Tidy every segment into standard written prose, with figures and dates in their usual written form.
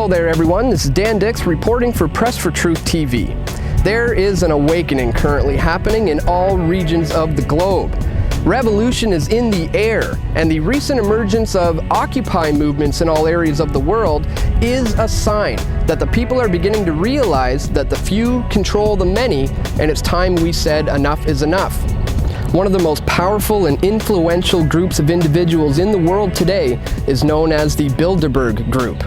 there everyone, this is Dan Dix reporting for Press for Truth TV. There is an awakening currently happening in all regions of the globe. Revolution is in the air, and the recent emergence of Occupy movements in all areas of the world is a sign that the people are beginning to realize that the few control the many, and it's time we said enough is enough. One of the most powerful and influential groups of individuals in the world today is known as the Bilderberg Group.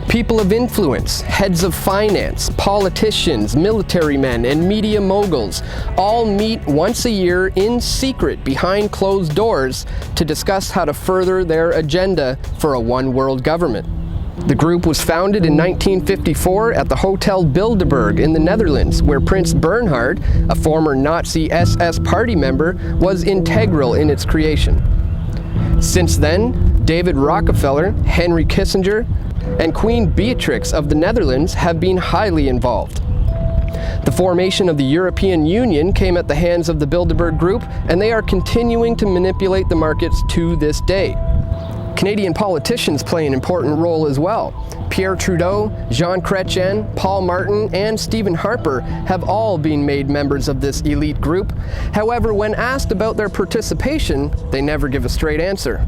People of influence, heads of finance, politicians, military men, and media moguls all meet once a year in secret behind closed doors to discuss how to further their agenda for a one-world government. The group was founded in 1954 at the Hotel Bilderberg in the Netherlands, where Prince Bernhard, a former Nazi SS party member, was integral in its creation. Since then, David Rockefeller, Henry Kissinger, and Queen Beatrix of the Netherlands have been highly involved. The formation of the European Union came at the hands of the Bilderberg Group, and they are continuing to manipulate the markets to this day. Canadian politicians play an important role as well. Pierre Trudeau, Jean Chrétien, Paul Martin, and Stephen Harper have all been made members of this elite group. However, when asked about their participation, they never give a straight answer.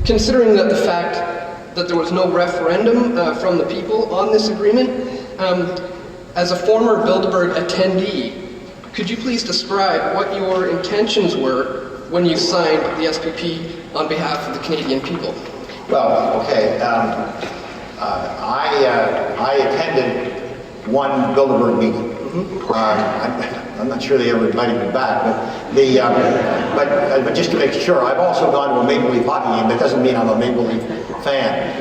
Considering that the fact that there was no referendum from the people on this agreement, as a former Bilderberg attendee, could you please describe what your intentions were when you signed the SPP on behalf of the Canadian people? Well, okay. I attended one Bilderberg meeting. I'm not sure they ever invited me back, but just to make sure, I've also gone to a Maple Leaf hockey game. That doesn't mean I'm a Maple Leaf fan.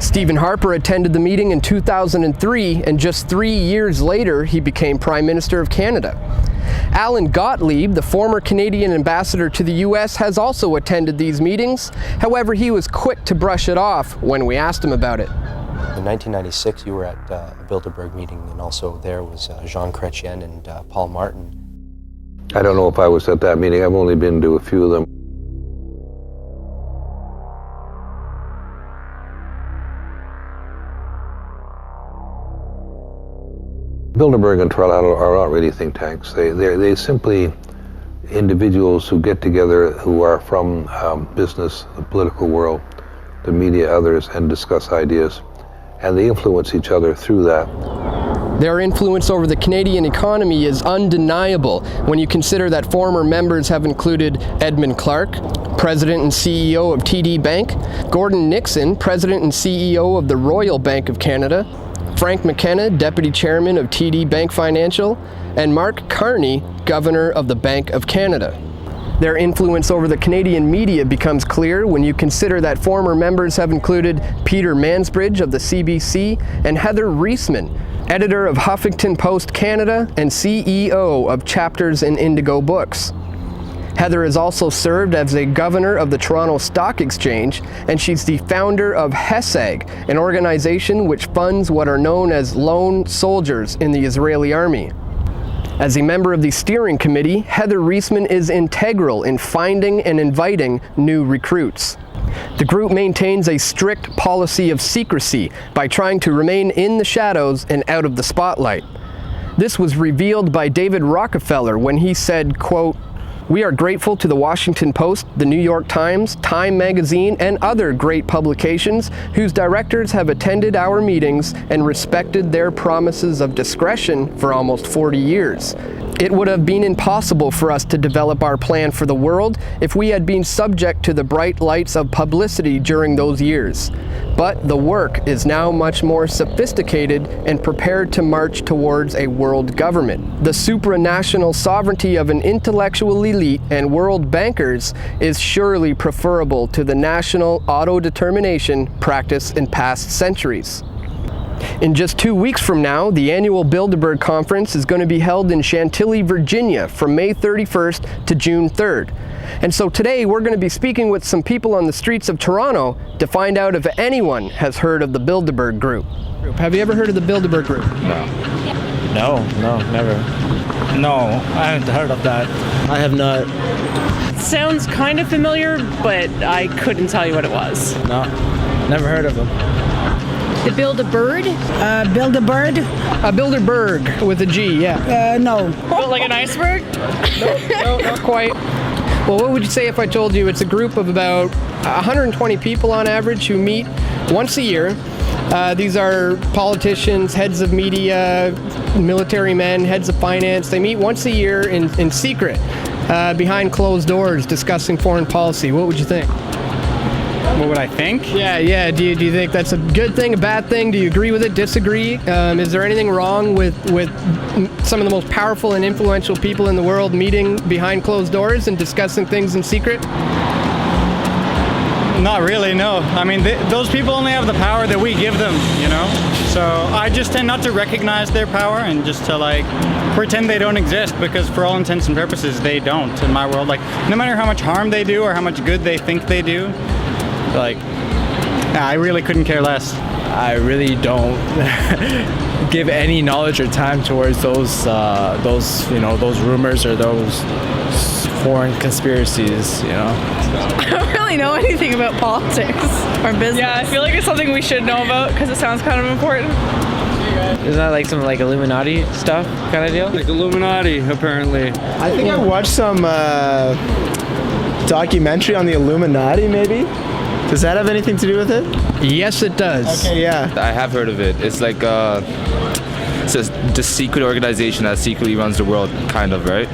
Stephen Harper attended the meeting in 2003, and just 3 years later, he became Prime Minister of Canada. Alan Gottlieb, the former Canadian ambassador to the US, has also attended these meetings. However, he was quick to brush it off when we asked him about it. In 1996, you were at a Bilderberg meeting, and also there was Jean Chrétien and Paul Martin. I don't know if I was at that meeting. I've only been to a few of them. Bilderberg and Tralala are not really think tanks. They're simply individuals who get together who are from business, the political world, the media, others, and discuss ideas. And they influence each other through that. Their influence over the Canadian economy is undeniable when you consider that former members have included Edmund Clark, President and CEO of TD Bank, Gordon Nixon, President and CEO of the Royal Bank of Canada, Frank McKenna, Deputy Chairman of TD Bank Financial, and Mark Carney, Governor of the Bank of Canada. Their influence over the Canadian media becomes clear when you consider that former members have included Peter Mansbridge of the CBC and Heather Reisman, editor of Huffington Post Canada and CEO of Chapters in Indigo Books. Heather has also served as a governor of the Toronto Stock Exchange, and she's the founder of HESAG, an organization which funds what are known as lone soldiers in the Israeli army. As a member of the steering committee, Heather Reisman is integral in finding and inviting new recruits. The group maintains a strict policy of secrecy by trying to remain in the shadows and out of the spotlight. This was revealed by David Rockefeller when he said, quote, "We are grateful to the Washington Post, the New York Times, Time Magazine, and other great publications whose directors have attended our meetings and respected their promises of discretion for almost 40 years. It would have been impossible for us to develop our plan for the world if we had been subject to the bright lights of publicity during those years. But the work is now much more sophisticated and prepared to march towards a world government. The supranational sovereignty of an intellectual elite and world bankers is surely preferable to the national auto-determination practiced in past centuries." In just 2 weeks from now, the annual Bilderberg Conference is going to be held in Chantilly, Virginia from May 31st to June 3rd. And so today we're going to be speaking with some people on the streets of Toronto to find out if anyone has heard of the Bilderberg Group. Have you ever heard of the Bilderberg Group? No. No, never. No, I haven't heard of that. I have not. Sounds kind of familiar, but I couldn't tell you what it was. No, never heard of them. The Build-A-Bird? Build-A-Bird? Bilderberg with a G, yeah. No. Built like an iceberg? No, not quite. Well, what would you say if I told you it's a group of about 120 people on average who meet once a year? These are politicians, heads of media, military men, heads of finance. They meet once a year in secret, behind closed doors, discussing foreign policy. What would you think? What would I think? Yeah. Do you think that's a good thing, a bad thing? Do you agree with it, disagree? Is there anything wrong with some of the most powerful and influential people in the world meeting behind closed doors and discussing things in secret? Not really, no. I mean, those people only have the power that we give them, you know? So I just tend not to recognize their power and just to, like, pretend they don't exist, because for all intents and purposes, they don't in my world. Like, no matter how much harm they do or how much good they think they do, like, I really couldn't care less. I really don't give any knowledge or time towards those rumors or those foreign conspiracies, I don't really know anything about politics or business. Yeah, I feel like it's something we should know about because it sounds kind of important. Isn't that like some like Illuminati stuff kind of deal? Like Illuminati, apparently. I think I watched some documentary on the Illuminati, maybe? Does that have anything to do with it? Yes, it does. Okay, yeah. I have heard of it. It's like it's a secret organization that secretly runs the world, kind of, right?